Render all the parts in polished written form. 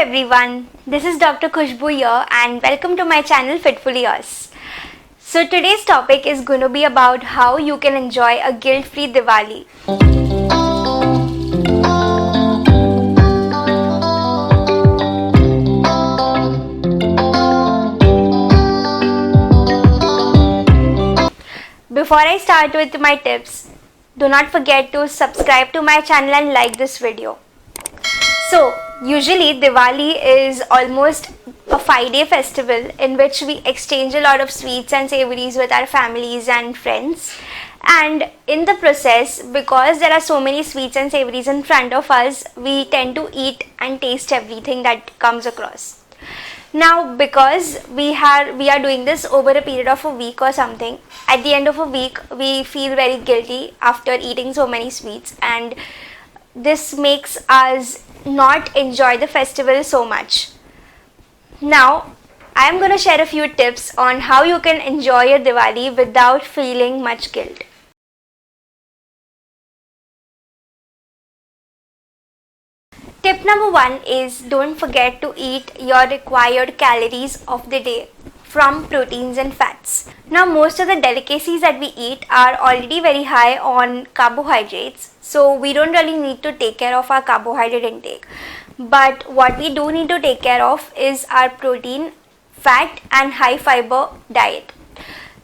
everyone, this is Dr. Khushbu here and welcome to my channel Fitfully Yours. So today's topic is going to be about how you can enjoy a guilt-free Diwali. Before I start with my tips, do not forget to subscribe to my channel and like this video. So, usually Diwali is almost a 5-day festival in which we exchange a lot of sweets and savories with our families and friends. And in the process, because there are so many sweets and savories in front of us, we tend to eat and taste everything that comes across. Now, because we are doing this over a period of a week or something, at the end of a week, we feel very guilty after eating so many sweets, and this makes us not enjoy the festival so much. Now, I am going to share a few tips on how you can enjoy your Diwali without feeling much guilt. Tip number 1 is don't forget to eat your required calories of the day from proteins and fats. Now, most of the delicacies that we eat are already very high on carbohydrates, so we don't really need to take care of our carbohydrate intake. But what we do need to take care of is our protein, fat and high fiber diet.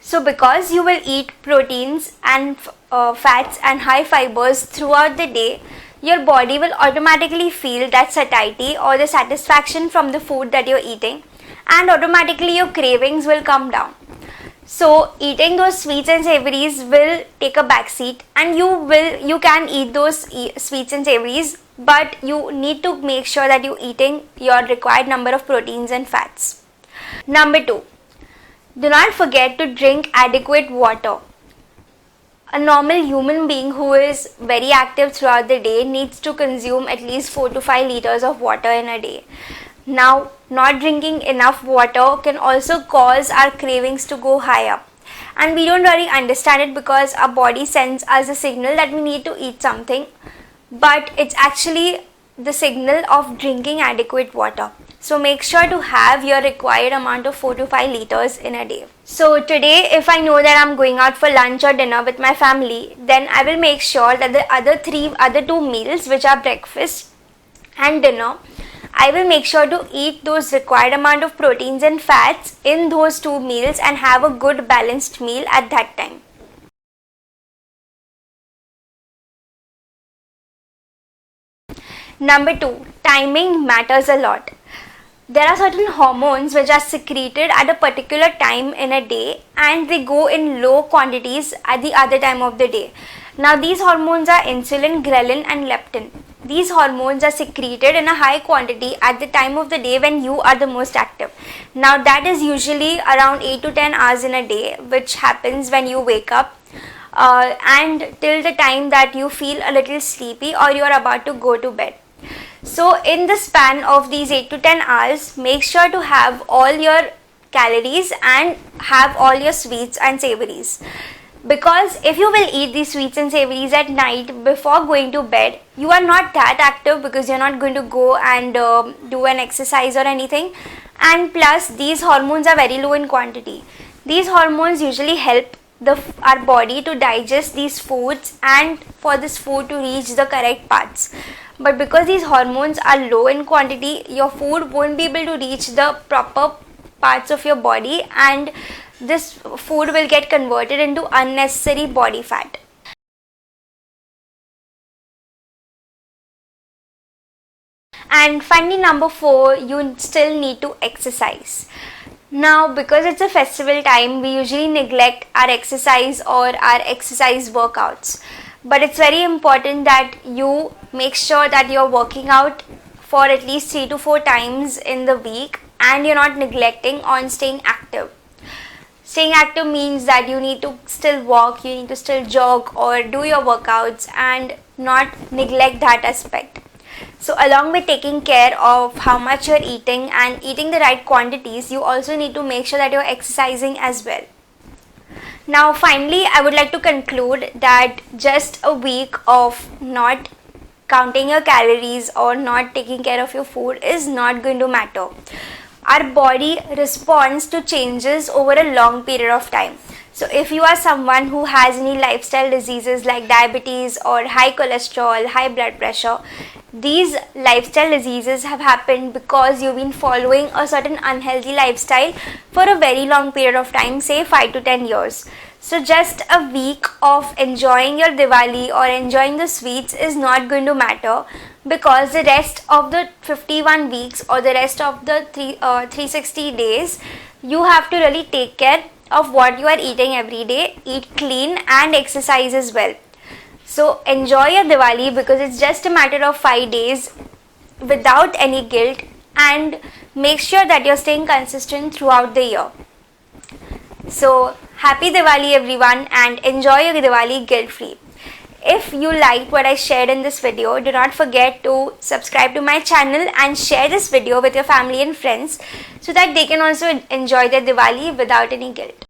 So because you will eat proteins and fats and high fibers throughout the day, your body will automatically feel that satiety or the satisfaction from the food that you're eating, and automatically your cravings will come down. So eating those sweets and savories will take a backseat, and you can eat those sweets and savories, but you need to make sure that you're eating your required number of proteins and fats. Number 2, do not forget to drink adequate water. A normal human being who is very active throughout the day needs to consume at least 4 to 5 liters of water in a day. Now, not drinking enough water can also cause our cravings to go high up. And we don't really understand it because our body sends us a signal that we need to eat something. But it's actually the signal of drinking adequate water. So make sure to have your required amount of 4 to 5 liters in a day. So today, if I know that I'm going out for lunch or dinner with my family, then I will make sure that the other two meals, which are breakfast and dinner, I will make sure to eat those required amount of proteins and fats in those 2 meals and have a good balanced meal at that time. Number 2, timing matters a lot. There are certain hormones which are secreted at a particular time in a day, and they go in low quantities at the other time of the day. Now these hormones are insulin, ghrelin and leptin. These hormones are secreted in a high quantity at the time of the day when you are the most active. Now that is usually around 8 to 10 hours in a day, which happens when you wake up and till the time that you feel a little sleepy or you are about to go to bed. So in the span of these 8 to 10 hours, make sure to have all your calories and have all your sweets and savories. Because if you will eat these sweets and savories at night before going to bed, you are not that active because you're not going to go and do an exercise or anything. And plus, these hormones are very low in quantity. These hormones usually help our body to digest these foods and for this food to reach the correct parts. But because these hormones are low in quantity, your food won't be able to reach the proper parts of your body, and this food will get converted into unnecessary body fat. And finally, number 4, you still need to exercise. Now, because it's a festival time, we usually neglect our exercise or our exercise workouts. But it's very important that you make sure that you're working out for at least 3 to 4 times in the week and you're not neglecting on staying active. Staying active means that you need to still walk, you need to still jog or do your workouts and not neglect that aspect. So along with taking care of how much you're eating and eating the right quantities, you also need to make sure that you're exercising as well. Now finally, I would like to conclude that just a week of not counting your calories or not taking care of your food is not going to matter. Our body responds to changes over a long period of time. So if you are someone who has any lifestyle diseases like diabetes or high cholesterol, high blood pressure, these lifestyle diseases have happened because you've been following a certain unhealthy lifestyle for a very long period of time, say 5 to 10 years. So just a week of enjoying your Diwali or enjoying the sweets is not going to matter, because the rest of the 51 weeks or the rest of the 360 days, you have to really take care of what you are eating every day, eat clean and exercise as well. So enjoy your Diwali, because it's just a matter of 5 days without any guilt, and make sure that you're staying consistent throughout the year. So happy Diwali everyone, and enjoy your Diwali guilt free. If you liked what I shared in this video, do not forget to subscribe to my channel and share this video with your family and friends so that they can also enjoy their Diwali without any guilt.